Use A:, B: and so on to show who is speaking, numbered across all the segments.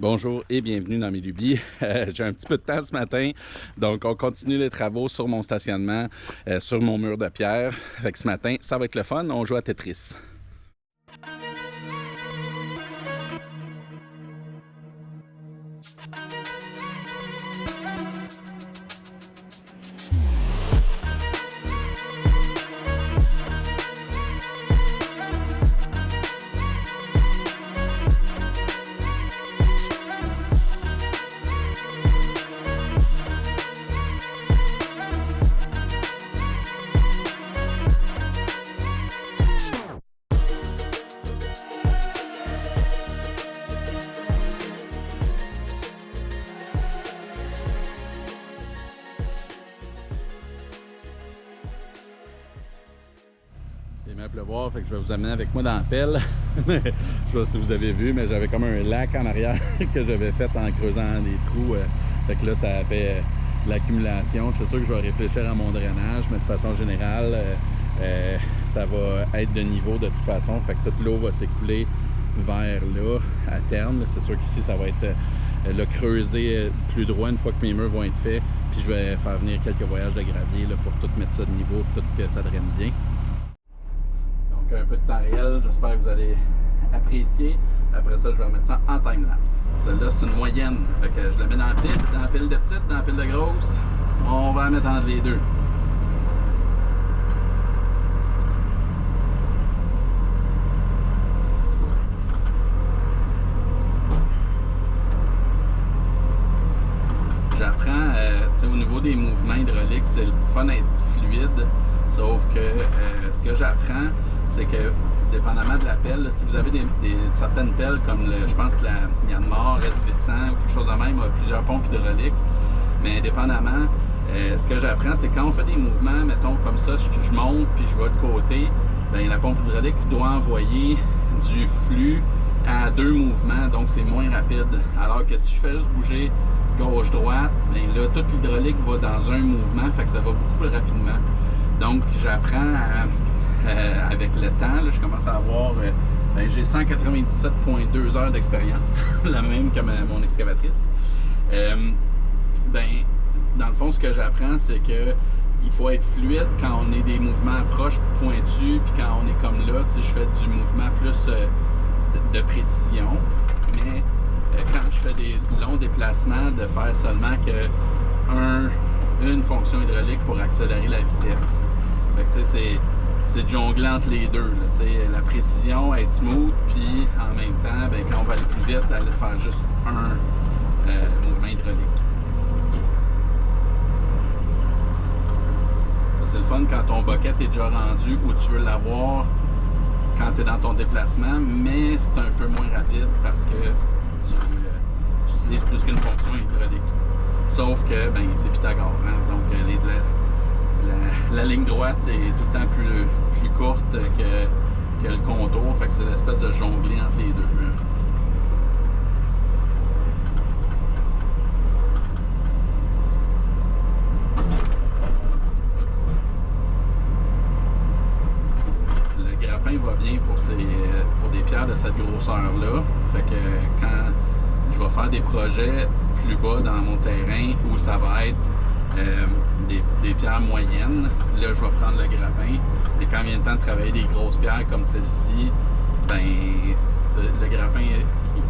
A: Bonjour et bienvenue dans mes lubies. J'ai un petit peu de temps ce matin, donc on continue les travaux sur mon stationnement, sur mon mur de pierre. Fait que ce matin, ça va être le fun, on joue à Tetris. C'est mis à pleuvoir, fait que je vais vous amener avec moi dans la pelle. Je sais pas si vous avez vu, mais j'avais comme un lac en arrière que j'avais fait en creusant des trous. Fait que là, ça a fait de l'accumulation. C'est sûr que je vais réfléchir à mon drainage, mais de façon générale, ça va être de niveau de toute façon. Fait que toute l'eau va s'écouler vers là, à terme. C'est sûr qu'ici, ça va être le creuser plus droit une fois que mes murs vont être faits. Puis je vais faire venir quelques voyages de gravier là, pour tout mettre ça de niveau, tout que ça draine bien. Donc un peu de temps réel, j'espère que vous allez apprécier. Après ça, je vais remettre ça en time-lapse. Celle-là, c'est une moyenne. Fait que je la mets dans la pile de petite, dans la pile de grosse. On va la mettre entre les deux. J'apprends, au niveau des mouvements hydrauliques, c'est le fun d'être fluide, sauf que ce que j'apprends, c'est que dépendamment de la pelle, si vous avez certaines pelles comme je pense la Myanmar, SV100 ou quelque chose de même, a plusieurs pompes hydrauliques, mais dépendamment, ce que j'apprends, c'est quand on fait des mouvements, mettons comme ça, je monte puis je vais de côté, bien, la pompe hydraulique doit envoyer du flux à deux mouvements, donc c'est moins rapide. Alors que si je fais juste bouger gauche-droite, bien là, toute l'hydraulique va dans un mouvement, fait que ça va beaucoup plus rapidement. Donc, j'apprends avec le temps, là, je commence à avoir, j'ai 197,2 heures d'expérience, la même que mon excavatrice. Dans le fond, ce que j'apprends, c'est que il faut être fluide quand on est des mouvements proches, pointus, puis quand on est comme là, je fais du mouvement plus de précision, mais quand je fais des longs déplacements, de faire seulement une fonction hydraulique pour accélérer la vitesse. Fait que tu sais, c'est de jongler entre les deux. Là, la précision, être smooth, puis en même temps, ben, quand on va aller plus vite, aller faire juste un mouvement hydraulique. C'est le fun quand ton bucket est déjà rendu où tu veux l'avoir quand tu es dans ton déplacement, mais c'est un peu moins rapide parce que tu utilises plus qu'une fonction hydraulique. Sauf que ben, c'est Pythagore, hein? Donc la ligne droite est tout le temps plus courte que le contour, fait que c'est l'espèce de jongler entre les deux. Le grappin va bien pour des pierres de cette grosseur-là, fait que quand je vais faire des projets plus bas dans mon terrain où ça va être des pierres moyennes, là je vais prendre le grappin, et quand vient le temps de travailler des grosses pierres comme celle-ci, ben le grappin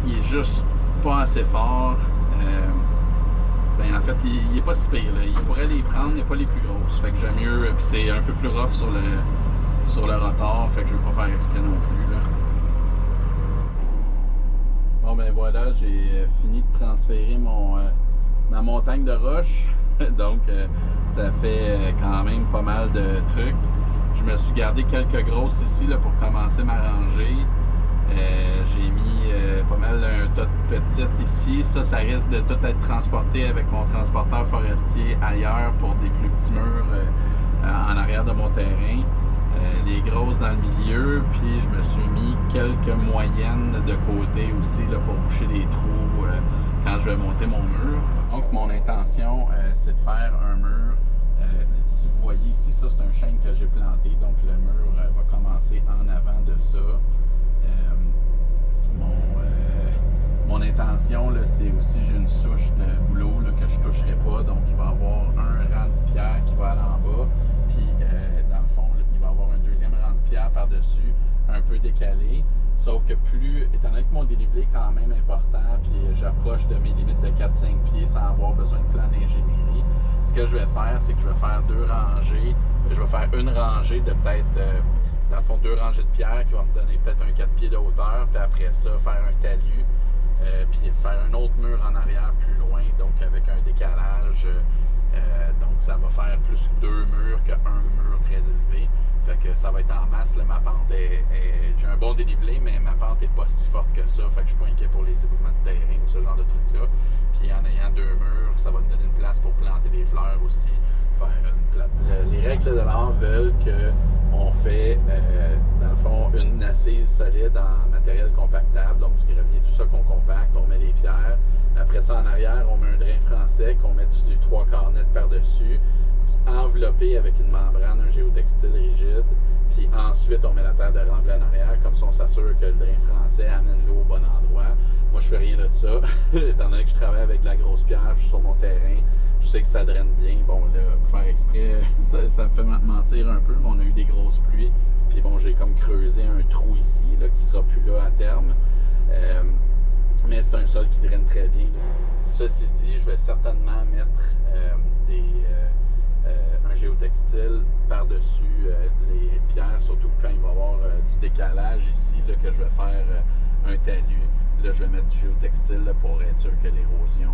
A: il est juste pas assez fort. Ben en fait il est pas si pire, là. Il pourrait les prendre mais pas les plus grosses, fait que j'aime mieux, puis c'est un peu plus rough sur le rotor, fait que je veux pas faire exprès non plus là. Bon ben voilà, j'ai fini de transférer ma montagne de roches. Donc ça fait quand même pas mal de trucs. Je me suis gardé quelques grosses ici là, pour commencer ma rangée. J'ai mis pas mal un tas de petites ici. Ça risque de tout être transporté avec mon transporteur forestier ailleurs pour des plus petits murs en arrière de mon terrain. Les grosses dans le milieu, puis je me suis mis quelques moyennes de côté aussi là, pour boucher les trous quand je vais monter mon mur. Donc mon intention c'est de faire un mur, si vous voyez ici, ça c'est un chêne que j'ai planté, donc le mur va commencer en avant de ça. Mon l'intention, c'est aussi, j'ai une souche de boulot là, que je ne toucherai pas. Donc, il va y avoir un rang de pierre qui va aller en bas. Puis, dans le fond, il va y avoir un deuxième rang de pierre par-dessus, un peu décalé. Sauf que étant donné que mon dénivelé est quand même important, puis j'approche de mes limites de 4-5 pieds sans avoir besoin de plan d'ingénierie, ce que je vais faire, c'est que je vais faire deux rangées. Je vais faire une rangée de peut-être, dans le fond, deux rangées de pierre qui vont me donner peut-être un 4 pieds de hauteur. Puis après ça, faire un talus, puis faire un autre mur en arrière plus loin, donc avec un décalage. Donc ça va faire plus deux murs qu'un mur très élevé. Fait que ça va être en masse. Là, ma pente j'ai un bon dénivelé, mais ma pente n'est pas si forte que ça. Fait que je suis pas inquiet pour les éboulements de terrain ou ce genre de trucs-là. Puis en ayant deux murs, ça va me donner une place pour planter des fleurs aussi. Faire une plate. Les règles de l'art veulent qu'on fait, dans le fond, une assise solide en matériel compactable, donc du gravier, tout ça qu'on compacte, on met les pierres. Après ça, en arrière, on met un drain français qu'on met du 3/4 net par-dessus, enveloppé avec une membrane, un géotextile rigide. Puis ensuite, on met la terre de remblai en arrière, comme ça on s'assure que le drain français amène l'eau au bon endroit. Moi, je fais rien de ça, étant donné que je travaille avec de la grosse pierre, je suis sur mon terrain, je sais que ça draine bien. Bon, là, pour faire exprès, ça me fait mentir un peu, mais on a eu des grosses pluies. Puis bon, j'ai comme creusé un trou ici, là, qui sera plus là à terme. Mais c'est un sol qui draine très bien. Ceci dit, je vais certainement mettre un géotextile par-dessus les pierres, surtout quand il va y avoir du décalage ici, là, que je vais faire un talus. Là, je vais mettre du géotextile là, pour être sûr que l'érosion,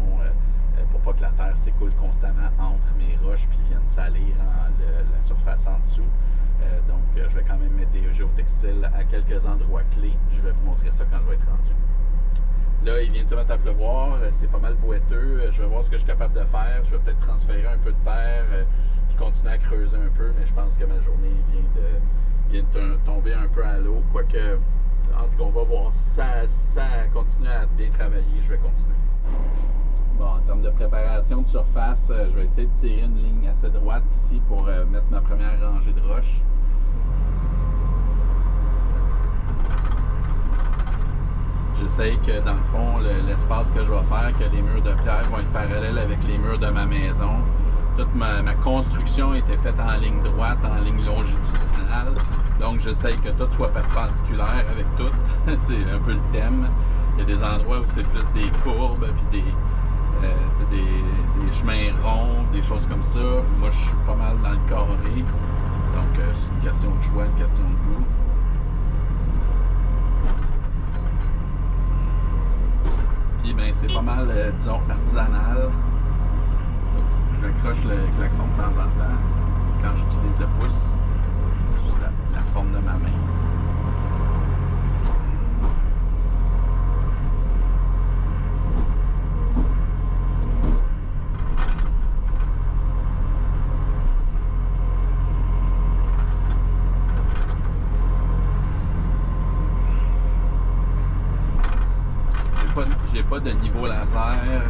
A: pour pas que la terre s'écoule constamment entre mes roches puis vienne salir la surface en dessous. Donc, je vais quand même mettre des géotextiles à quelques endroits clés. Je vais vous montrer ça quand je vais être rendu. Là, il vient de se mettre à pleuvoir, c'est pas mal boiteux. Je vais voir ce que je suis capable de faire. Je vais peut-être transférer un peu de terre puis continuer à creuser un peu, mais je pense que ma journée vient de tomber un peu à l'eau. Quoique, en tout cas, on va voir. Si ça continue à bien travailler, je vais continuer. Bon, en termes de préparation de surface, je vais essayer de tirer une ligne assez droite ici pour mettre ma première rangée de roches. J'essaye que, dans le fond, l'espace que je vais faire, que les murs de pierre vont être parallèles avec les murs de ma maison. Toute ma construction a été faite en ligne droite, en ligne longitudinale. Donc, j'essaye que tout soit perpendiculaire avec tout. C'est un peu le thème. Il y a des endroits où c'est plus des courbes, puis des chemins ronds, des choses comme ça. Moi, je suis pas mal dans le carré. Donc, c'est une question de choix, une question de goût. Puis, ben, c'est pas mal, disons, artisanal. J'accroche le klaxon de temps en temps quand j'utilise le pouce. Juste la forme de ma main. J'ai pas de niveau laser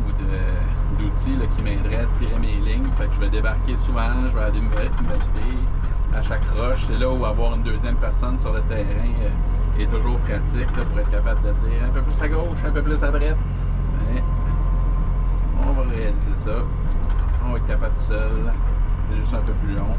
A: ou d'outils qui m'aideraient à tirer mes lignes. Fait que je vais débarquer souvent, je vais aller me valider à chaque roche. C'est là où avoir une deuxième personne sur le terrain est toujours pratique là, pour être capable de dire un peu plus à gauche, un peu plus à droite. Mais on va réaliser ça. On va être capable tout seul. C'est juste un peu plus long.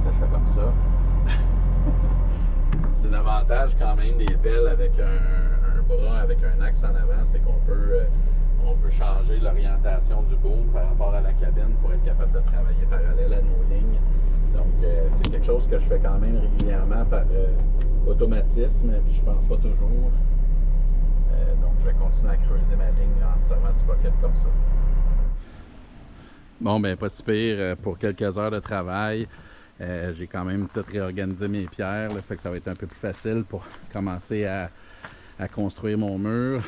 A: que je fais comme ça. C'est l'avantage quand même des pelles avec un bras, avec un axe en avant, c'est qu'on peut changer l'orientation du boom par rapport à la cabine pour être capable de travailler parallèle à nos lignes. Donc, c'est quelque chose que je fais quand même régulièrement par automatisme, puis je pense pas toujours. Donc, je vais continuer à creuser ma ligne en servant du bucket comme ça. Bon, ben pas si pire pour quelques heures de travail. J'ai quand même tout réorganisé mes pierres, là, fait que ça va être un peu plus facile pour commencer à construire mon mur.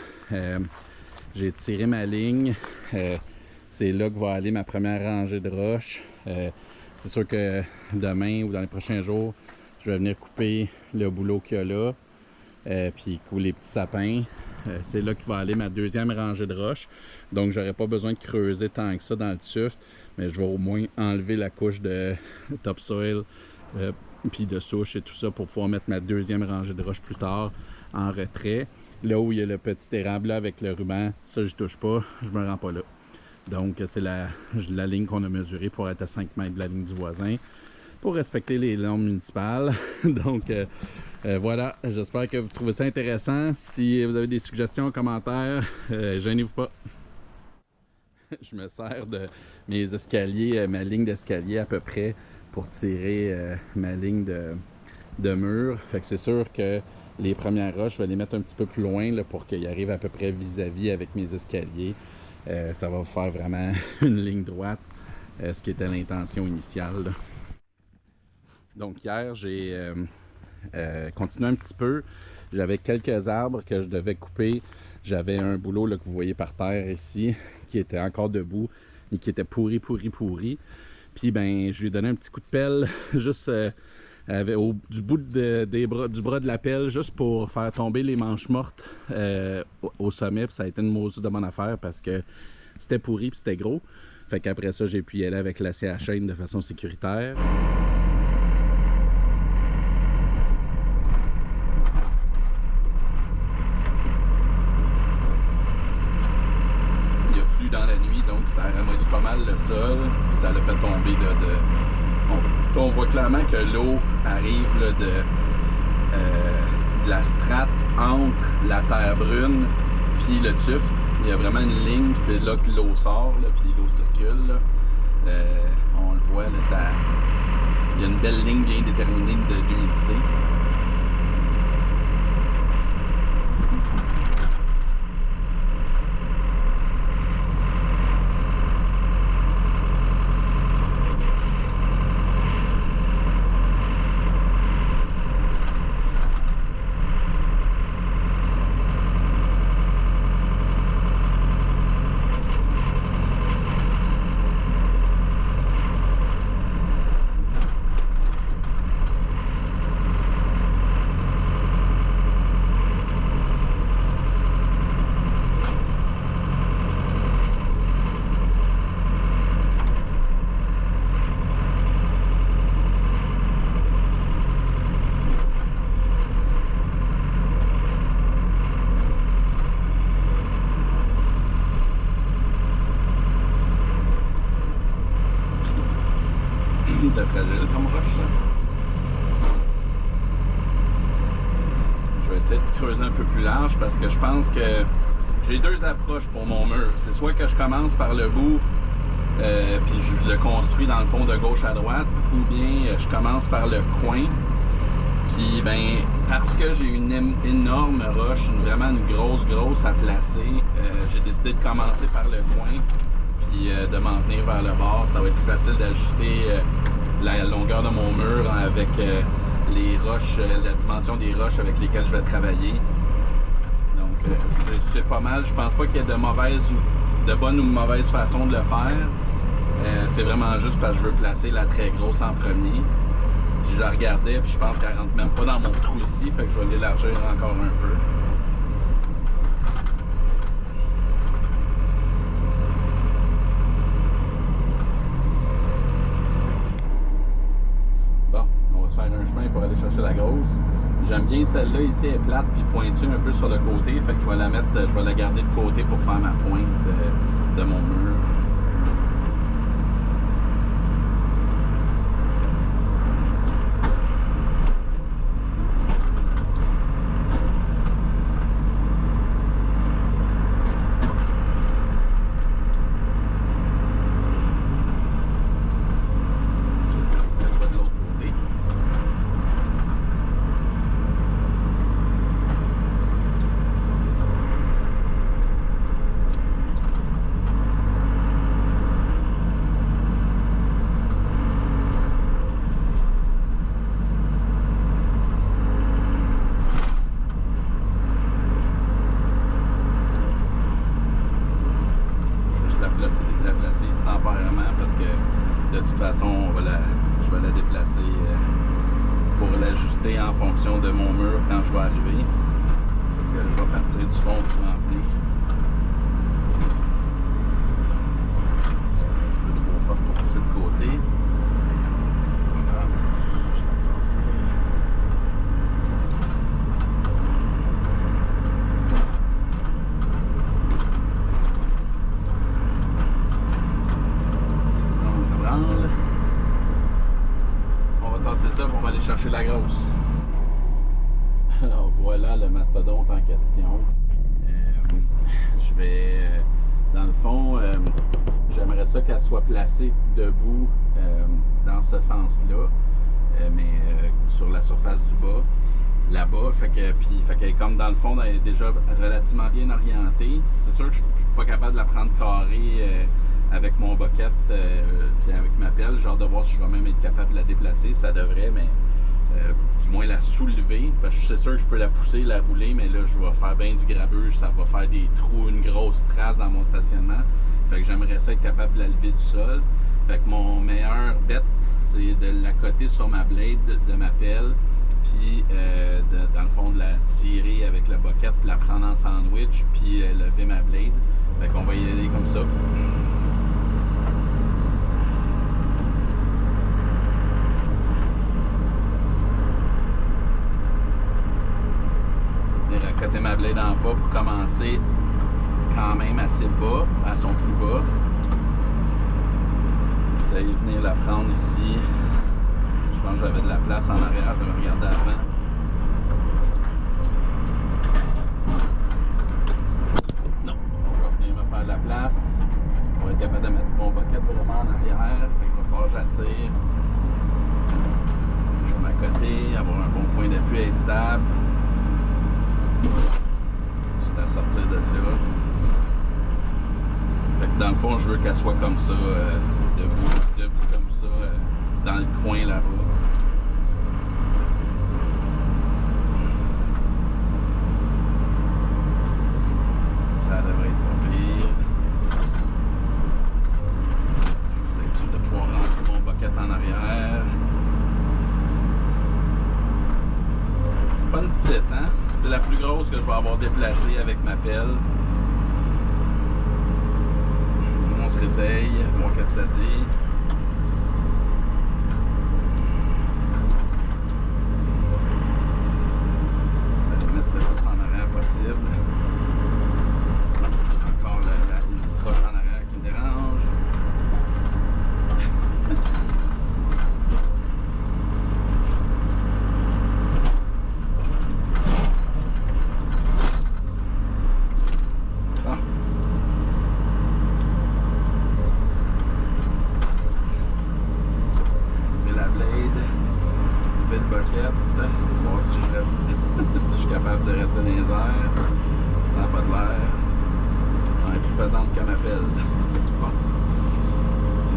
A: J'ai tiré ma ligne. C'est là que va aller ma première rangée de roches. C'est sûr que demain ou dans les prochains jours, je vais venir couper le boulot qu'il y a là, puis couper les petits sapins. C'est là qu'il va aller ma deuxième rangée de roches. Donc, j'aurai pas besoin de creuser tant que ça dans le tuff, mais je vais au moins enlever la couche de topsoil, puis de souche et tout ça pour pouvoir mettre ma deuxième rangée de roches plus tard en retrait. Là où il y a le petit érable là, avec le ruban, ça je touche pas, je me rends pas là. Donc, c'est la ligne qu'on a mesurée pour être à 5 mètres de la ligne du voisin, pour respecter les normes municipales. Donc, voilà, j'espère que vous trouvez ça intéressant. Si vous avez des suggestions, commentaires, gênez-vous pas. Je me sers de mes escaliers, ma ligne d'escalier à peu près, pour tirer ma ligne de mur. Fait que c'est sûr que les premières roches, je vais les mettre un petit peu plus loin là, pour qu'ils arrivent à peu près vis-à-vis avec mes escaliers. Ça va vous faire vraiment une ligne droite, ce qui était l'intention initiale, là. Donc hier, j'ai continué un petit peu. J'avais quelques arbres que je devais couper. J'avais un bouleau là, que vous voyez par terre ici, qui était encore debout et qui était pourri. Puis ben, je lui ai donné un petit coup de pelle, juste du bout du bras de la pelle, juste pour faire tomber les manches mortes au sommet. Puis ça a été une maudite de bonne affaire parce que c'était pourri puis c'était gros. Fait qu'après ça, j'ai pu y aller avec l'acier à chaîne de façon sécuritaire. Dans la nuit, donc ça a ramolli pas mal le sol, puis ça l'a fait tomber on voit clairement que l'eau arrive là, de la strate entre la terre brune puis le tuff. Il y a vraiment une ligne, c'est là que l'eau sort, là, puis l'eau circule. Là. On le voit, là, il y a une belle ligne bien déterminée d'humidité. C'était fragile comme roche, ça. Je vais essayer de creuser un peu plus large parce que je pense que j'ai deux approches pour mon mur. C'est soit que je commence par le bout puis je le construis dans le fond de gauche à droite, ou bien je commence par le coin. Puis ben parce que j'ai une énorme roche, vraiment une grosse à placer, j'ai décidé de commencer par le coin puis de m'en venir vers le bord. Ça va être plus facile d'ajuster la longueur de mon mur avec les roches, la dimension des roches avec lesquelles je vais travailler. Donc c'est pas mal. Je pense pas qu'il y ait de bonne ou mauvaise façon de le faire. C'est vraiment juste parce que je veux placer la très grosse en premier. Puis je la regardais, puis je pense qu'elle rentre même pas dans mon trou ici, fait que je vais l'élargir encore un peu. Bon, on va se faire un chemin pour aller chercher la grosse. J'aime bien celle-là ici, elle est plate puis pointue un peu sur le côté, fait que je vais la garder de côté pour faire ma pointe de mon mur. l'ajuster en fonction de mon mur quand je vais arriver. Parce que je vais partir du fond pour m'en venir. Un petit peu trop fort pour pousser de côté. Voilà. Ça branle. On va tasser ça pour aller chercher la grosse. Alors voilà le mastodonte en question. Je vais, dans le fond, j'aimerais ça qu'elle soit placée debout dans ce sens-là, mais sur la surface du bas, là-bas. Fait qu'elle est comme dans le fond, elle est déjà relativement bien orientée. C'est sûr que je suis pas capable de la prendre carrée avec mon bucket puis avec ma pelle. J'ai hâte de voir si je vais même être capable de la déplacer. Ça devrait, mais du moins la soulever, parce que je suis sûr que je peux la pousser, la rouler, mais là je vais faire bien du grabuge, ça va faire des trous, une grosse trace dans mon stationnement. Fait que j'aimerais ça être capable de la lever du sol. Fait que mon meilleur bet, c'est de la coter sur ma blade de ma pelle, puis dans le fond de la tirer avec le bucket, puis la prendre en sandwich, puis lever ma blade. Fait qu'on va y aller comme ça. Coter ma blade en bas pour commencer quand même assez bas, à son plus bas. Essayer de venir la prendre ici. Je pense que j'avais de la place en arrière, je vais regarder avant. Non, je vais venir me faire de la place pour être capable de mettre mon bucket vraiment en arrière. Fait qu'il va falloir que j'attire. Je vais m'accoter, avoir un bon point d'appui, être stable. Je vais la sortir de là. Fait que dans le fond, je veux qu'elle soit comme ça, debout comme ça, dans le coin là-bas. Ça devrait être pas pire. Je vais être sûr de pouvoir rentrer mon bucket en arrière. C'est pas une petite, hein? C'est la plus grosse que je vais avoir déplacée avec ma pelle. On se réessaye, voir ce que ça dit. Je vais mettre le plus en arrière possible. Encore une petite roche en arrière qui me dérange. Voir si je reste si je suis capable de rester dans les airs. Ça n'a pas de l'air. Elle est plus pesante que ma pelle. Bon.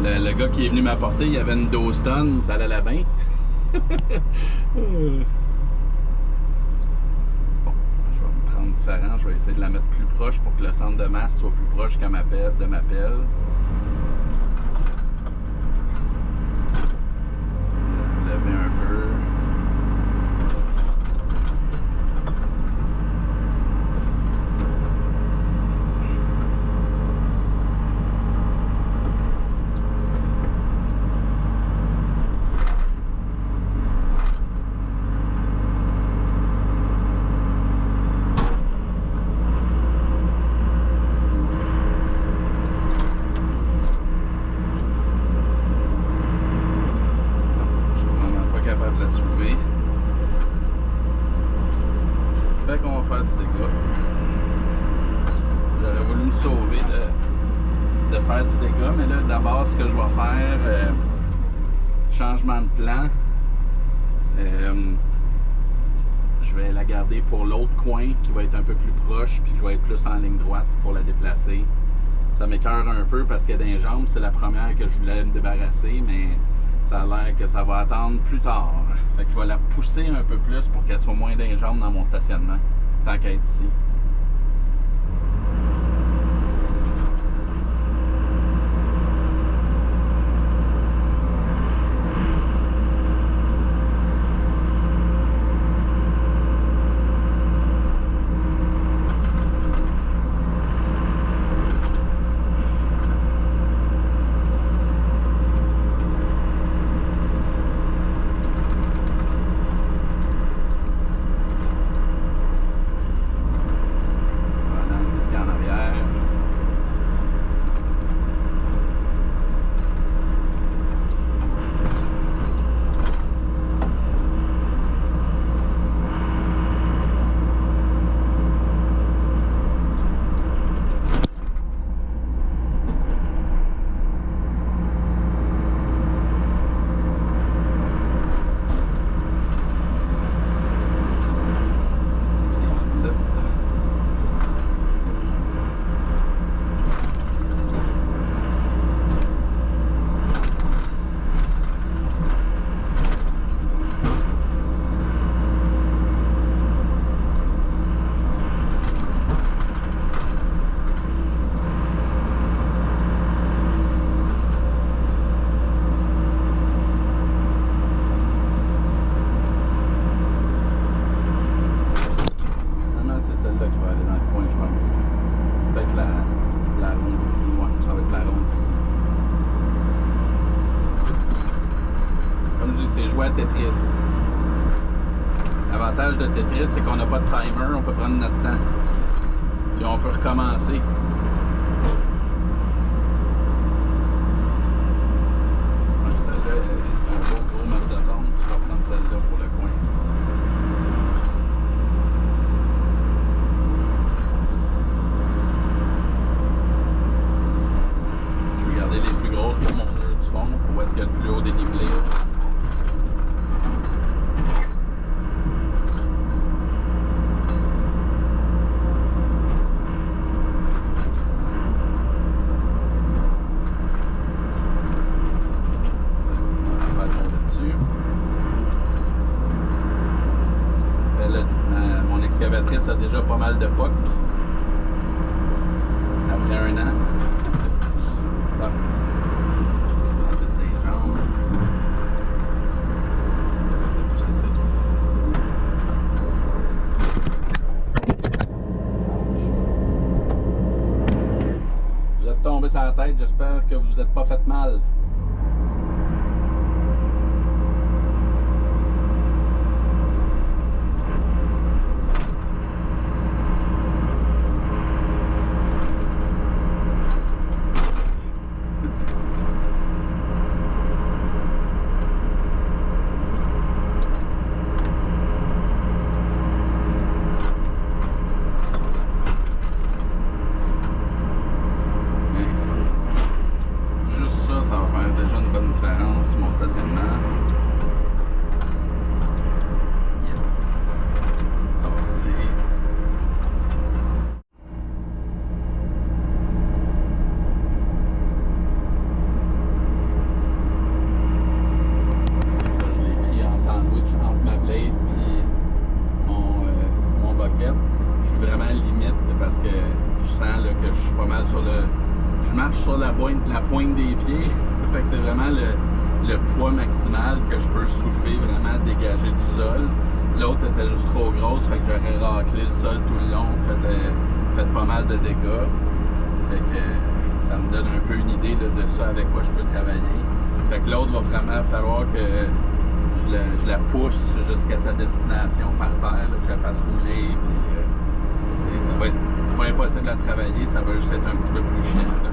A: Le gars qui est venu m'apporter, il y avait une 12 tonnes, ça allait bien. Bon, je vais me prendre différent, je vais essayer de la mettre plus proche pour que le centre de masse soit plus proche que ma pelle, de ma pelle. Lever un peu. Fait qu'on va faire du dégât. J'aurais voulu me sauver de faire du dégât, mais là d'abord ce que je vais faire, changement de plan. Je vais la garder pour l'autre coin qui va être un peu plus proche, puis je vais être plus en ligne droite pour la déplacer. Ça m'écœure un peu parce que dans les jambes, c'est la première que je voulais me débarrasser, mais ça a l'air que ça va attendre plus tard. Fait que je vais la pousser un peu plus pour qu'elle soit moins dans les jambes dans mon stationnement, tant qu'à être ici. c'est jouer à Tetris. L'avantage de Tetris, c'est qu'on n'a pas de timer, on peut prendre notre temps. Puis on peut recommencer. Celle-là est un gros match de tombe. Tu vas prendre celle-là pour le coin. Je vais garder les plus grosses pour mon mur du fond, pour où est-ce qu'il y a le plus haut dénivelé. Mon excavatrice a déjà pas mal de POC après un an. Bon. Ça fait des jambes. Je vais pousser ça ici. Vous êtes tombé sur la tête, j'espère que vous vous êtes pas fait mal. Ça va faire déjà une bonne différence sur mon stationnement. Yes. C'est ça, je l'ai pris en sandwich entre ma blade et mon bucket. Je suis vraiment limite parce que je sens là, que je suis pas mal sur le... Je marche sur la pointe des pieds, fait que c'est vraiment le poids maximal que je peux soulever, vraiment dégager du sol. L'autre était juste trop grosse, fait que j'aurais raclé le sol tout le long, fait pas mal de dégâts. Fait que ça me donne un peu une idée là, de ça avec quoi je peux travailler. Fait que l'autre va vraiment falloir que je la pousse jusqu'à sa destination par terre, là, que je la fasse rouler. Puis, c'est pas impossible à travailler, ça va juste être un petit peu plus chiant. Là.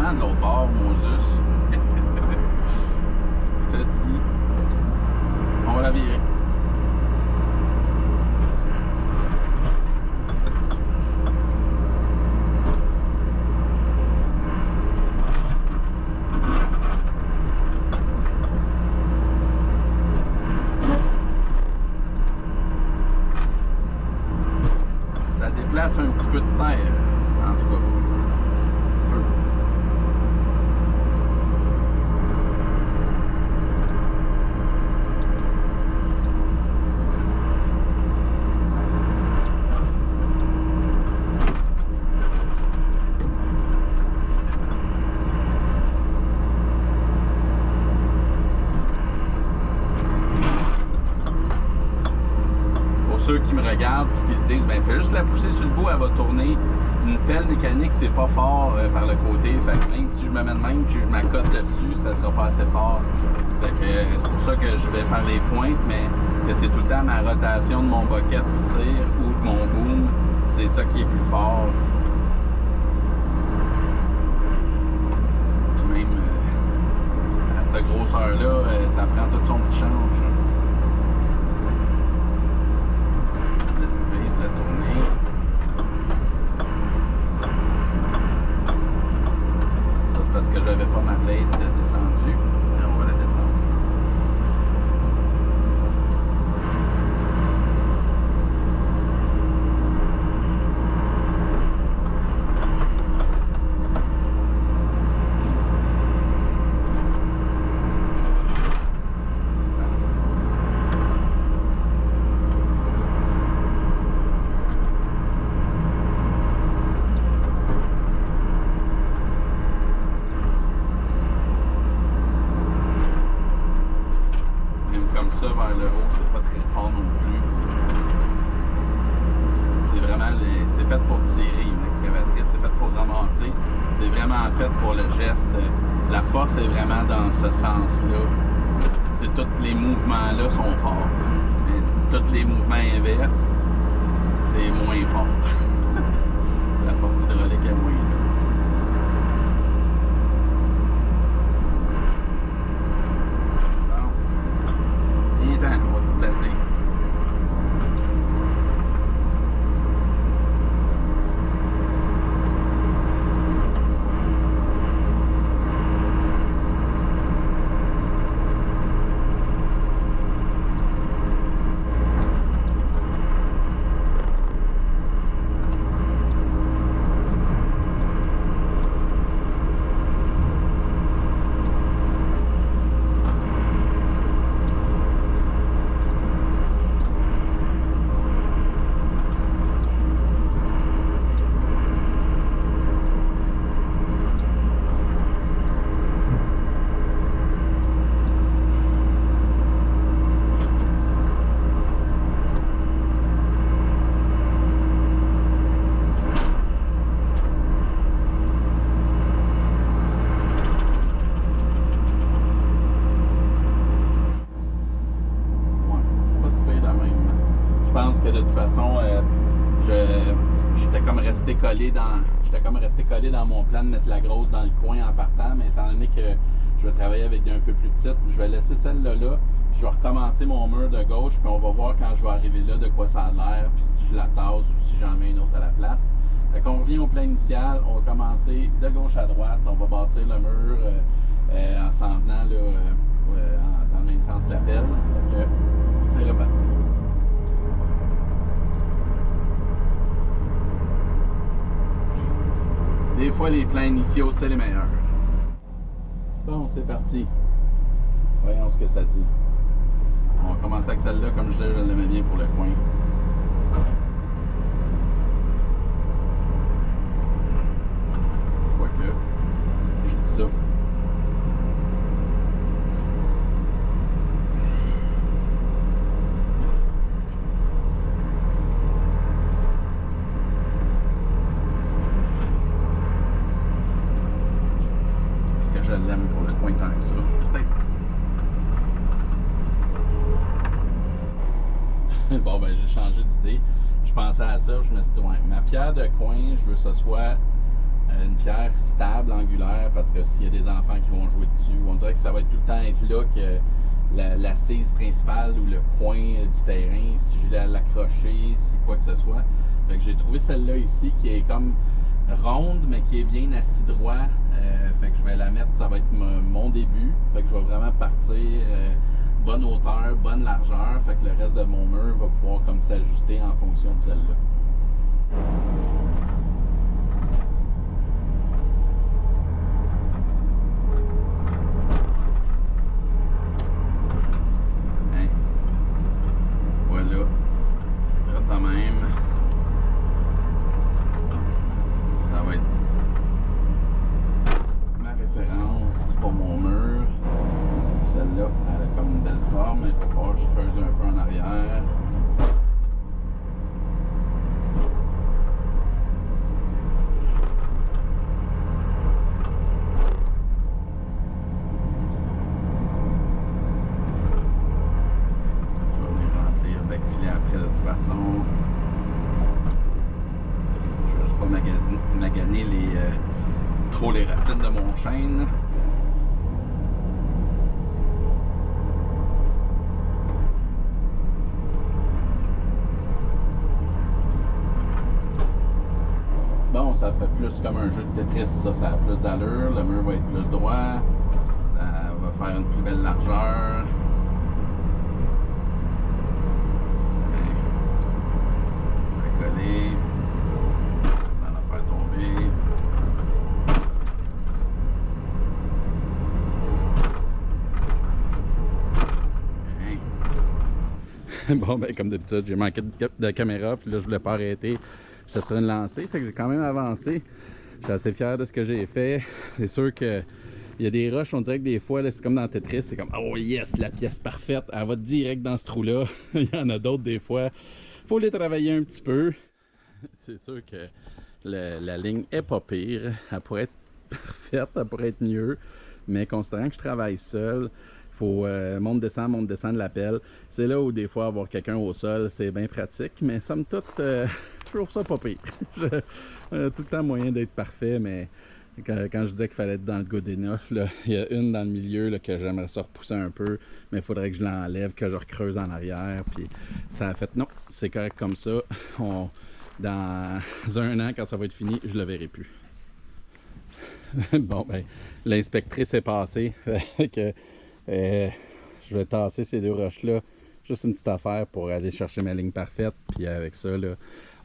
A: De l'autre bord, Moses. Je te dis. On va la virer. petit peu de terre, en tout cas. Un petit peu. Ceux qui me regardent et qui se disent ben fais juste la pousser sur le bout, elle va tourner. Une pelle mécanique, c'est pas fort par le côté. Fait que même si je me mets de même puis je m'accote dessus, ça sera pas assez fort. Fait que c'est pour ça que je vais faire les pointes, mais que c'est tout le temps ma rotation de mon bucket qui tire ou de mon boom. C'est ça qui est plus fort. Puis même à cette grosseur-là, ça prend tout son petit change. La tournée. Ça c'est parce que j'avais pas ma blade descendue. Et on va la descendre. Ça vers le haut, c'est pas très fort non plus. C'est vraiment c'est fait pour tirer une excavatrice, c'est fait pour ramasser. C'est vraiment fait pour le geste. La force est vraiment dans ce sens-là. C'est tous les mouvements-là sont forts. Mais tous les mouvements inverses, c'est moins fort. La force hydraulique est moins là. On va te placer. De toute façon, j'étais comme resté collé dans mon plan de mettre la grosse dans le coin en partant, mais étant donné que je vais travailler avec des un peu plus petites, je vais laisser celle-là là, puis je vais recommencer mon mur de gauche, puis on va voir quand je vais arriver là de quoi ça a l'air, puis si je la tasse ou si j'en mets une autre à la place. Fait qu'on revient au plan initial, on va commencer de gauche à droite, on va bâtir le mur en s'en venant là, dans le même sens que la pelle. Fait que c'est reparti. Des fois, les plans initiaux, c'est les meilleurs. Bon, c'est parti. Voyons ce que ça dit. On va commencer avec celle-là, comme je disais, je l'aimais bien pour le coin. Quoique, je dis ça. Je l'aime pour le coin tant que ça. Peut-être. Bon, ben, j'ai changé d'idée. Je pensais à ça, je me suis dit, ouais, ma pierre de coin, je veux que ce soit une pierre stable, angulaire, parce que s'il y a des enfants qui vont jouer dessus, on dirait que ça va être tout le temps être là que l'assise principale ou le coin du terrain, si je l'ai l'accrocher, si quoi que ce soit. Fait que j'ai trouvé celle-là ici qui est comme ronde, mais qui est bien assis droit. Fait que je vais la mettre, ça va être mon début. Fait que je vais vraiment partir bonne hauteur, bonne largeur. Fait que le reste de mon mur va pouvoir comme s'ajuster en fonction de celle-là. Hein? Voilà. Direct de même. Ça va être ma référence pour mon mur. Celle-là, elle a comme une belle forme. Il va falloir que je creuse un peu en arrière. Je vais venir remplir avec filet après de toute façon. Je veux juste pas maganer trop les racines de mon chêne. Bon, ça fait plus comme un jeu de Tetris, ça a plus d'allure, le mur va être plus droit, ça va faire une plus belle largeur. Ça va coller, ça va faire tomber. Bon, ben comme d'habitude, j'ai manqué de caméra, puis là je voulais pas arrêter. J'étais sur une lancée, fait que j'ai quand même avancé. Je suis assez fier de ce que j'ai fait. C'est sûr que il y a des rushs, on dirait que des fois, c'est comme dans Tetris, c'est comme oh yes, la pièce parfaite, elle va direct dans ce trou-là. Il y en a d'autres des fois. Faut les travailler un petit peu. C'est sûr que la ligne est pas pire. Elle pourrait être parfaite, elle pourrait être mieux. Mais considérant que je travaille seul, faut monte-descend de la pelle. C'est là où des fois avoir quelqu'un au sol, c'est bien pratique. Mais somme toute, je trouve ça pas pire. Tout le temps moyen d'être parfait, mais quand je disais qu'il fallait être dans le good enough, là, il y a une dans le milieu là, que j'aimerais ça repousser un peu, mais il faudrait que je l'enlève, que je recreuse en arrière. Puis ça a fait non, c'est correct comme ça. Dans un an, quand ça va être fini, je le verrai plus. Bon, ben, l'inspectrice est passée. Que, je vais tasser ces deux roches-là. Juste une petite affaire pour aller chercher ma ligne parfaite. Puis avec ça, là,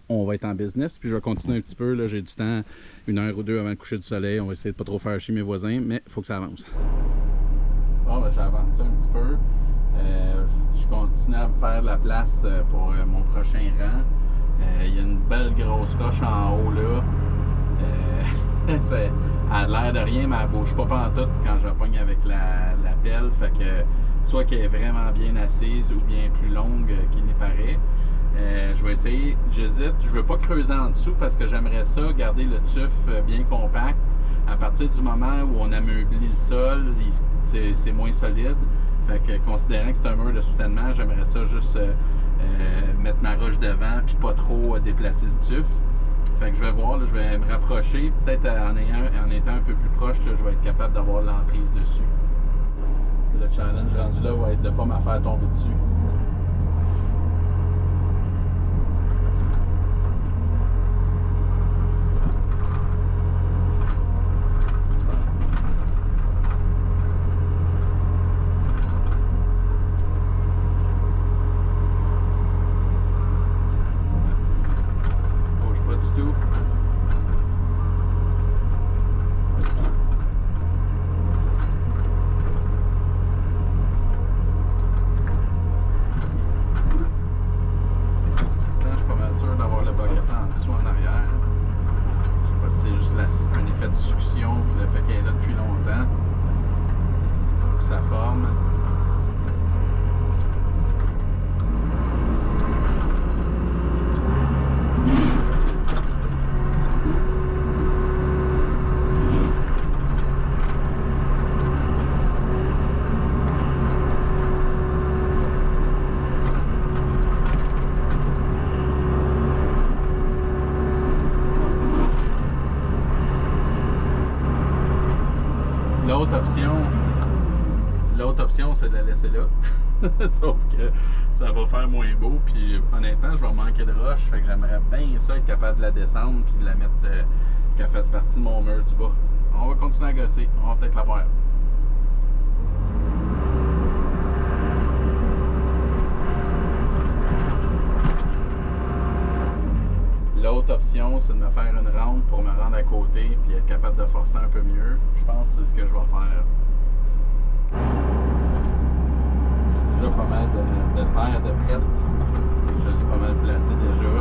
A: on va être en business. Puis je vais continuer un petit peu. Là, j'ai du temps, 1 heure ou 2 avant le coucher du soleil. On va essayer de pas trop faire chier mes voisins, mais il faut que ça avance. Bon, ben, j'avance un petit peu. Je continue à me faire de la place pour mon prochain rang. Il y a une belle grosse roche en haut là. Elle a l'air de rien, mais elle bouge pas pantoute quand je pogne avec la pelle. Fait que soit qu'elle est vraiment bien assise ou bien plus longue qu'il n'y paraît. Je vais essayer, j'hésite. Je veux pas creuser en dessous parce que j'aimerais ça, garder le tuf bien compact. À partir du moment où on ameublit le sol, c'est moins solide. Fait que considérant que c'est un mur de soutènement, j'aimerais ça juste mettre ma roche devant puis pas trop déplacer le tuf. Fait que je vais voir, là, je vais me rapprocher. Peut-être en étant un peu plus proche, là, je vais être capable d'avoir l'emprise dessus. Le challenge rendu là va être de ne pas me faire tomber dessus. Un effet de succion, le fait qu'elle est là depuis longtemps, sa forme. L'autre option, c'est de la laisser là. Sauf que ça va faire moins beau. Puis honnêtement, je vais manquer de roche. Fait que j'aimerais bien ça être capable de la descendre puis de la mettre qu'elle fasse partie de mon mur du bas. On va continuer à gosser. On va peut-être la voir. L'autre mission, c'est de me faire une rampe pour me rendre à côté puis être capable de forcer un peu mieux. Je pense que c'est ce que je vais faire. J'ai déjà pas mal de terre de prête. Je l'ai pas mal placé déjà.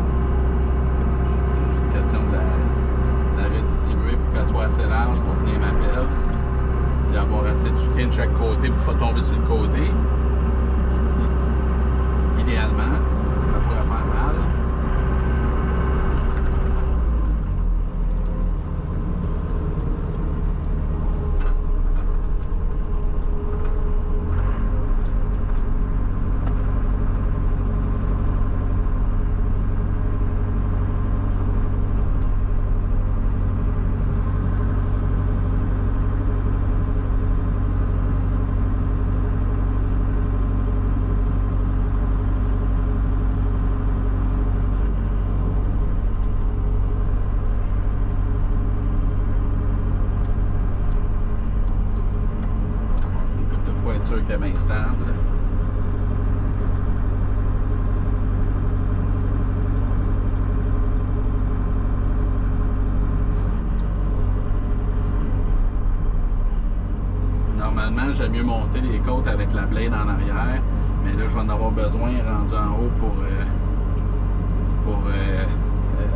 A: C'est juste une question de la redistribuer pour qu'elle soit assez large pour tenir ma pelle. Puis avoir assez de soutien de chaque côté pour pas tomber sur le côté. Idéalement, ça pourrait faire mal. Sûr qu'elle est bien stable. Normalement, j'aime mieux monter les côtes avec la blade en arrière, mais là, je vais en avoir besoin rendu en haut pour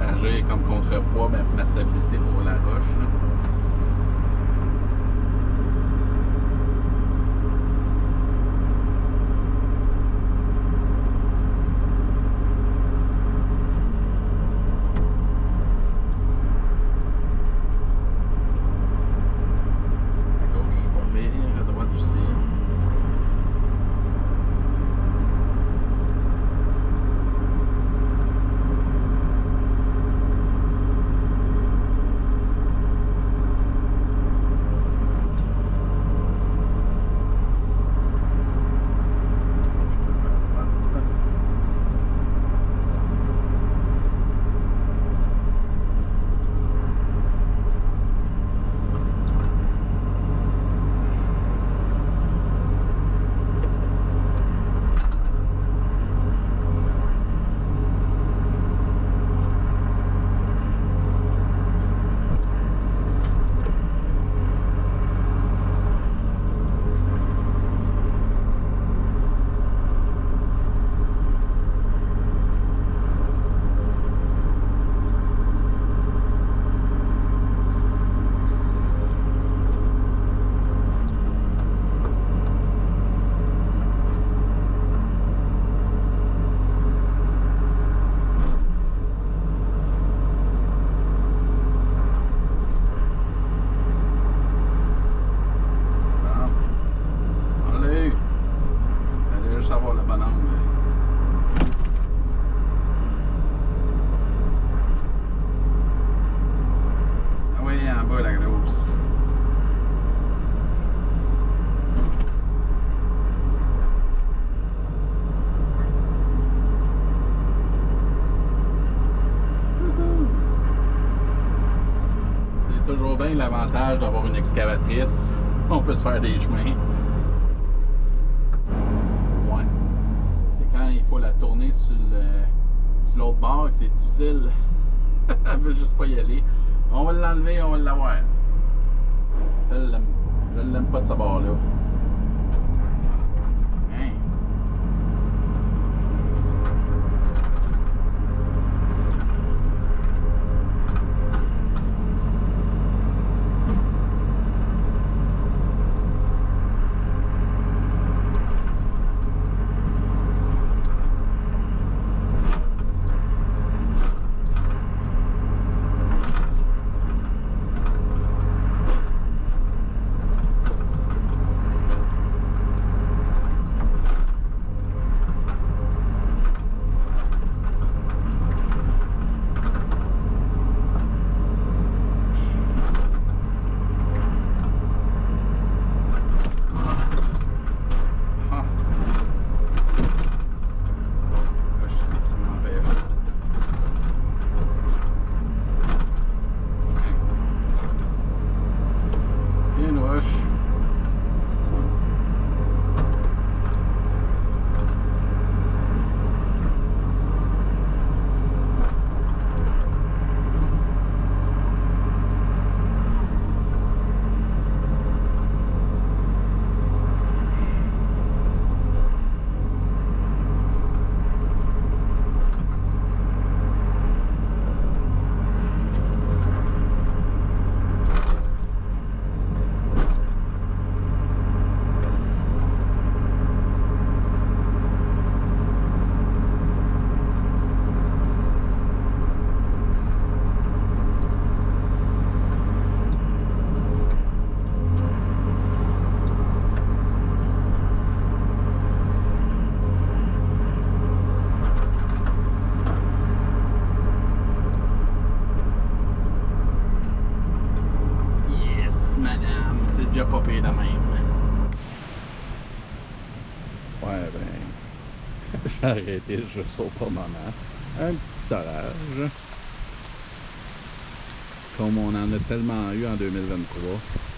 A: agir comme contrepoids, ma stabilité pour la roche. Là. Toujours bien l'avantage d'avoir une excavatrice. On peut se faire des chemins. Ouais. C'est quand il faut la tourner sur l'autre bord que c'est difficile. Elle veut juste pas y aller. On va l'enlever, on va l'avoir. Je l'aime pas de ce bord-là. Hein?
B: pas pire de même.
A: Ouais, ben, j'ai arrêté juste au bon moment. Un petit orage. Comme on en a tellement eu en 2023.